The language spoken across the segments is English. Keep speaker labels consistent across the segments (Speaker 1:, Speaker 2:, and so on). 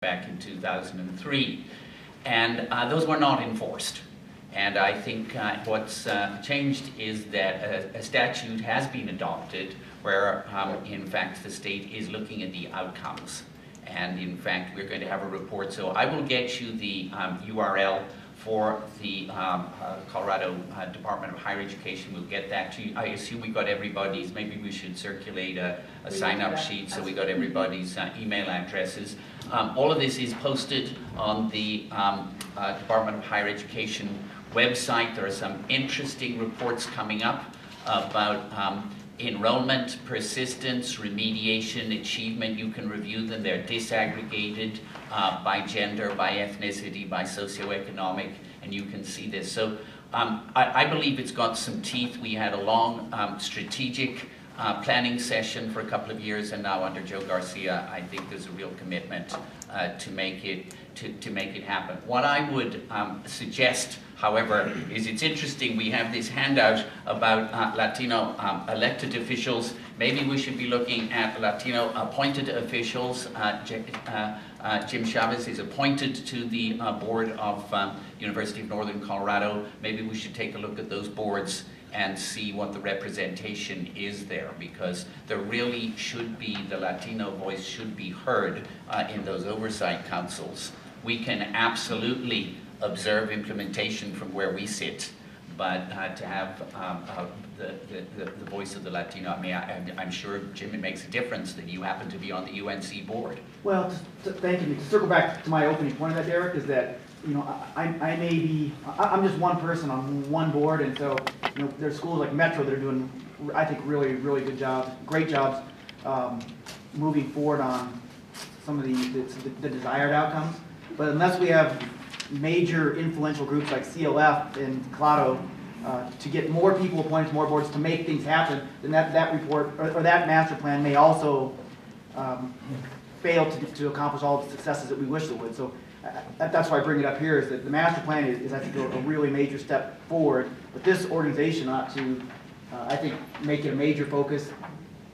Speaker 1: back in 2003. And those were not enforced. And I think what's changed is that a statute has been adopted where, in fact, the state is looking at the outcomes. And in fact, we're going to have a report. So I will get you the URL for the Colorado Department of Higher Education. We'll get that to you. I assume we got everybody's, maybe we should circulate a sign-up sheet so we got everybody's email addresses. All of this is posted on the Department of Higher Education website. There are some interesting reports coming up about enrollment, persistence, remediation, achievement. You can review them. They're disaggregated by gender, by ethnicity, by socioeconomic, and you can see this. So I believe it's got some teeth. We had a long strategic planning session for a couple of years, and now under Joe Garcia, I think there's a real commitment to make it happen. What I would suggest, however, is it's interesting. We have this handout about Latino elected officials. Maybe we should be looking at Latino appointed officials. Jim Chavez is appointed to the board of University of Northern Colorado. Maybe we should take a look at those boards and see what the representation is there, because there really should be, the Latino voice should be heard in those oversight councils. We can absolutely observe implementation from where we sit, but to have the voice of the Latino, I mean, I'm sure, Jim, it makes a difference that you happen to be on the UNC board. Well,
Speaker 2: thank you. To circle back to my opening point of that, Derek, is that, you know, I'm just one person on one board, and so, you know, there's schools like Metro that are doing, I think, really, really good jobs, great jobs, moving forward on some of the desired outcomes. But unless we have major influential groups like CLF and CLLARO to get more people appointed to more boards to make things happen, then that report or that master plan may also fail to accomplish all the successes that we wish it would. So that's why I bring it up here, is that the master plan is I think, a really major step forward. But this organization ought to, I think, make it a major focus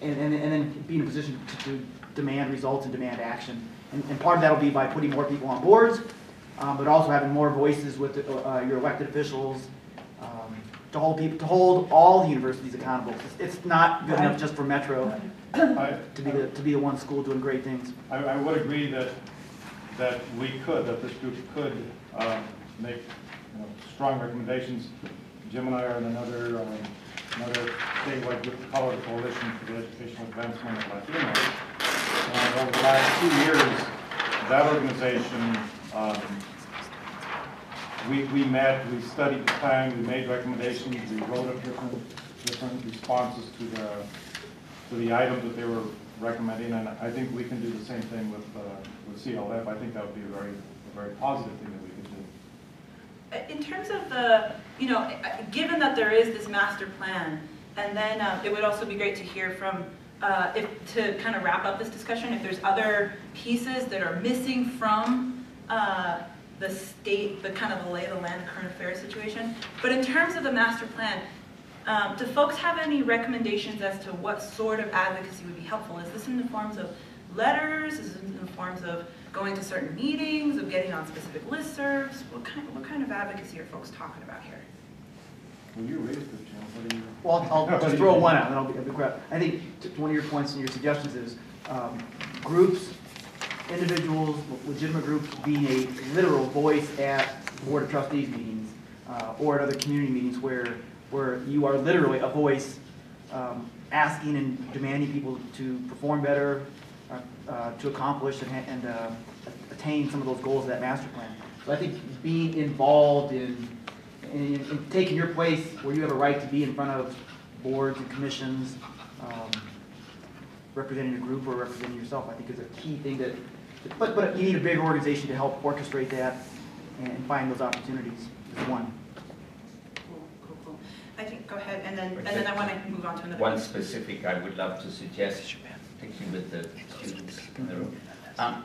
Speaker 2: and then be in a position to demand results and demand action. And part of that will be by putting more people on boards, but also having more voices with your elected officials to hold all the universities accountable. It's not good enough just for Metro to be the one school doing great things.
Speaker 3: I would agree that this group could make strong recommendations. Jim and I are in another statewide group, the Colorado Coalition for the Educational Advancement of Latinos. Over the last 2 years, that organization, we met, we studied the plan, we made recommendations, we wrote up different responses to the items that they were recommending, and I think we can do the same thing with CLF. I think that would be a very positive thing that we could do.
Speaker 4: In terms of the, given that there is this master plan, and then it would also be great to hear from, to kind of wrap up this discussion, if there's other pieces that are missing from the state, the kind of the lay of the land, the current affairs situation. But in terms of the master plan, do folks have any recommendations as to what sort of advocacy would be helpful? Is this in the forms of letters? Is it in the forms of going to certain meetings, of getting on specific listservs? What kind of advocacy are folks talking about here?
Speaker 3: Well, you raised it, Jim.
Speaker 2: Well, I'll just throw one out, and I'll be quick. I think one of your points and your suggestions is groups, individuals, legitimate groups being a literal voice at Board of Trustees meetings or at other community meetings where you are literally a voice asking and demanding people to perform better, to accomplish and attain some of those goals of that master plan. So I think being involved in taking your place where you have a right to be in front of boards and commissions, representing a group or representing yourself, I think is a key thing that, but you need a big organization to help orchestrate that and find those opportunities is one.
Speaker 4: Cool. I think, go ahead, and then I want to move on to another.
Speaker 1: One specific I would love to suggest, particularly with the students in the room.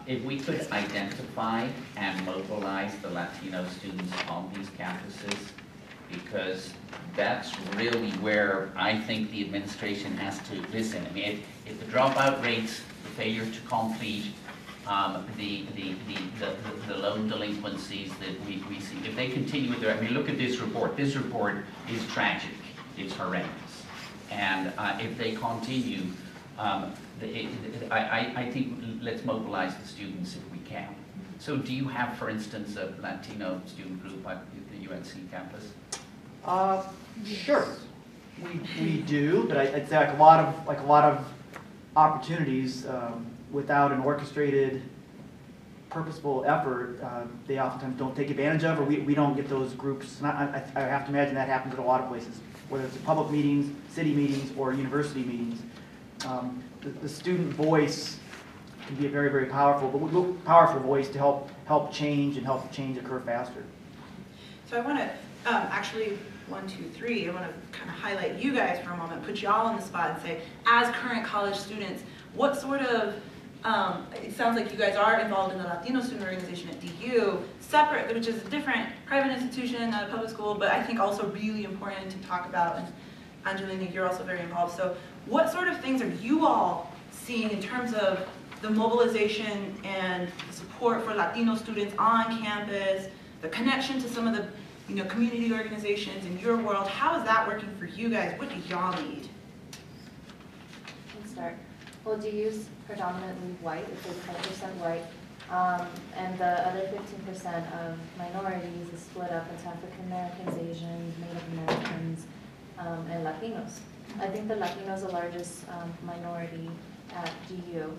Speaker 1: If we could identify and mobilize the Latino students on these campuses, because that's really where I think the administration has to listen. I mean, if the dropout rates, the failure to complete, the loan delinquencies that we see, if they continue with their, I mean, look at this report. This report is tragic. It's horrendous. And if they continue, I think let's mobilize the students if we can. So do you have, for instance, a Latino student group at the UNC campus?
Speaker 2: Sure, we do, but I'd say like a lot of opportunities without an orchestrated, purposeful effort, they oftentimes don't take advantage of, or we don't get those groups. And I have to imagine that happens at a lot of places, whether it's public meetings, city meetings, or university meetings. The student voice can be a very, very powerful voice to help change occur faster.
Speaker 4: So I want to actually, 1, 2, 3, I want to kind of highlight you guys for a moment, put you all on the spot and say, as current college students, what sort of, it sounds like you guys are involved in the Latino student organization at DU, separate, which is a different private institution, not a public school, but I think also really important to talk about, and Angelina, you're also very involved. So what sort of things are you all seeing in terms of the mobilization and support for Latino students on campus, the connection to some of the community organizations in your world? How is that working for you guys? What do y'all need?
Speaker 5: Let's start. Well, DU's predominantly white, it's 85% white, and the other 15% of minorities is split up into African Americans, Asians, Native Americans, and Latinos. I think the Latinos are the largest minority at DU.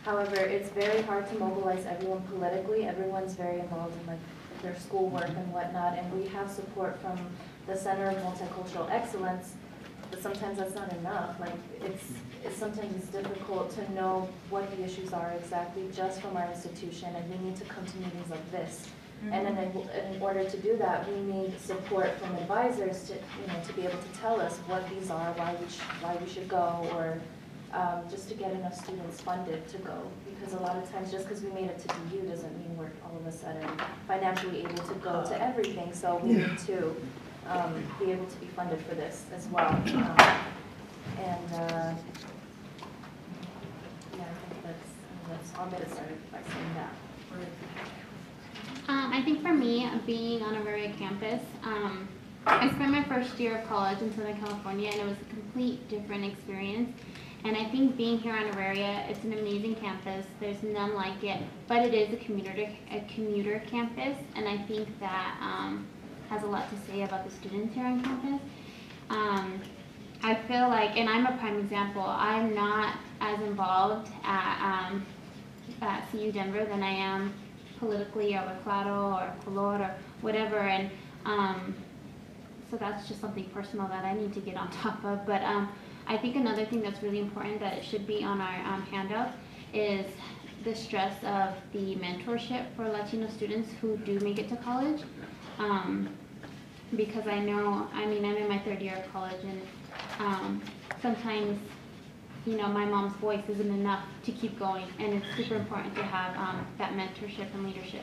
Speaker 5: However, it's very hard to mobilize everyone politically. Everyone's very involved in their schoolwork and whatnot, and we have support from the Center of Multicultural Excellence, but sometimes that's not enough. Sometimes it's difficult to know what the issues are exactly just from our institution, and we need to come to meetings like this. Mm-hmm. And then in order to do that, we need support from advisors to be able to tell us what these are, why we should go, or just to get enough students funded to go. Because a lot of times, just because we made it to DU doesn't mean we're all of a sudden financially able to go to everything. So we need to be able to be funded for this as well. Yeah, I think I'll get it started by saying that.
Speaker 6: I think for me, being on Auraria campus, I spent my first year of college in Southern California, and it was a complete different experience. And I think being here on Auraria, it's an amazing campus. There's none like it, but it is a commuter campus, and I think that has a lot to say about the students here on campus. I feel like, and I'm a prime example, I'm not as involved at CU Denver than I am politically, or with CLLARO or CLLARO or whatever, and so that's just something personal that I need to get on top of. But I think another thing that's really important that it should be on our handout is the stress of the mentorship for Latino students who do make it to college. Because I know, I'm in my 3rd year of college, and sometimes, my mom's voice isn't enough to keep going, and it's super important to have that mentorship and leadership,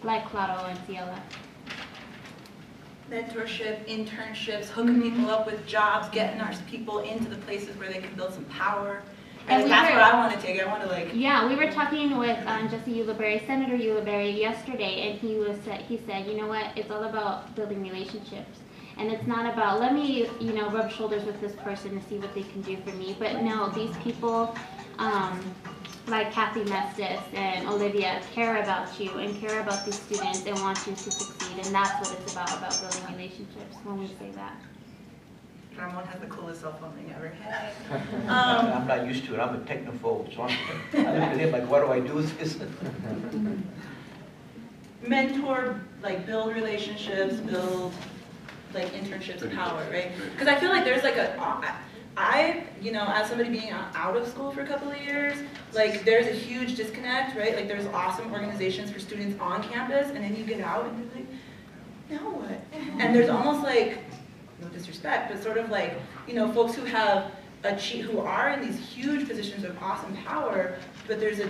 Speaker 6: like CLLARO and CLF.
Speaker 4: Mentorship, internships, hooking people up with jobs, getting our people into the places where they can build some power. And that's what I want to take. I want to
Speaker 6: Yeah, we were talking with Jesse Ulibarri, Senator Ulibarri, yesterday, and he said, you know what? It's all about building relationships, and it's not about let me rub shoulders with this person to see what they can do for me. But no, these people, like Kathy Mestis and Olivia, care about you and care about these students and want you to succeed, and that's what it's about building relationships when we say that.
Speaker 4: Ramon has the coolest cell phone thing ever.
Speaker 7: I'm not used to it. I'm a technophobe, so I look at him like, what do I do with this?
Speaker 4: Mentor, build relationships, build internships, power, right? Because I feel like there's as somebody being out of school for a couple of years, there's a huge disconnect, right? There's awesome organizations for students on campus, and then you get out and you're like, now what? And there's almost no disrespect, but sort of folks who have who are in these huge positions of awesome power, but there's I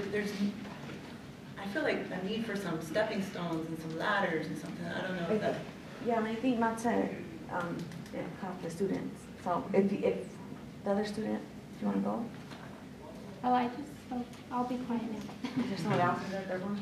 Speaker 4: feel like a need for some stepping stones and some ladders and something. I don't know if that.
Speaker 8: Yeah, and I think not to help the students. So if the other student, do you want to go?
Speaker 6: Oh, I just So I'll be quiet now.
Speaker 8: Is there someone else in the third one?